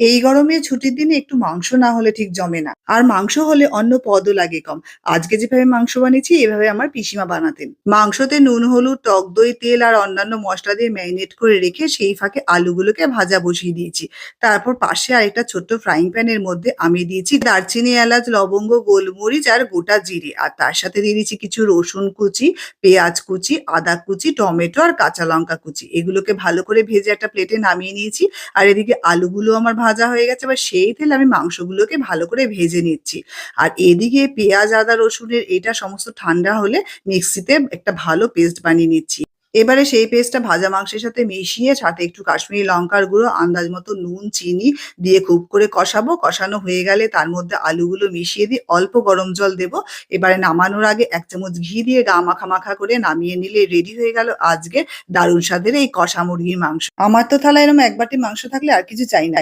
এই গরমে ছুটির দিনে একটু মাংস না হলে ঠিক জমে না। আর মাংস হলে অন্য পদও লাগে কম। আজকে যেভাবে মাংস বানিয়েছি এভাবে আমার পিসিমা বানাতেন। মাংসতে নুন, হলুদ, টক দই, তেল আর অন্যান্য মসলা দিয়ে ম্যারিনেট করে রেখে সেই ফাঁকে আলুগুলোকে ভাজা বসিয়ে দিয়েছি। তারপর পাশে আরেকটা ছোট্ট ফ্রাইং প্যানের মধ্যে আমি দিয়েছি দারচিনি, এলাচ, লবঙ্গ, গোলমরিচ আর গোটা জিরে। আর তার সাথে দিয়ে দিয়েছি কিছু রসুন কুচি, পেঁয়াজ কুচি, আদা কুচি, টমেটো আর কাঁচা লঙ্কা কুচি। এগুলোকে ভালো করে ভেজে একটা প্লেটে নামিয়ে নিয়েছি। আর এদিকে আলুগুলো আমার ভাজা হয়ে গেছে। এবার সেই তেলে আমি মাংসগুলোকে ভালো করে ভেজে নিচ্ছি। আর এদিকে পেঁয়াজ, আদা, রসুনের এটা সমস্ত ঠান্ডা হলে মিক্সিতে একটা ভালো পেস্ট বানিয়ে নিচ্ছি। এবারে সেই পেস্টটা ভাজা মাংসের সাথে মিশিয়ে সাথে একটু কাশ্মীরি লঙ্কার গুঁড়ো, আন্দাজ মতো নুন, চিনি দিয়ে খুব করে কষাবো। কষানো হয়ে গেলে তার মধ্যে আলুগুলো মিশিয়ে দিয়ে অল্প গরম জল দেবো। এবারে নামানোর আগে ১ চামচ ঘি দিয়ে গা মাখা, মাখা করে নামিয়ে নিলে রেডি হয়ে গেল আজকের দারুণ স্বাদের এই কষা মুরগির মাংস। আমার তো থালায় এরকম ১ বাটি মাংস থাকলে আর কিছু চাই না।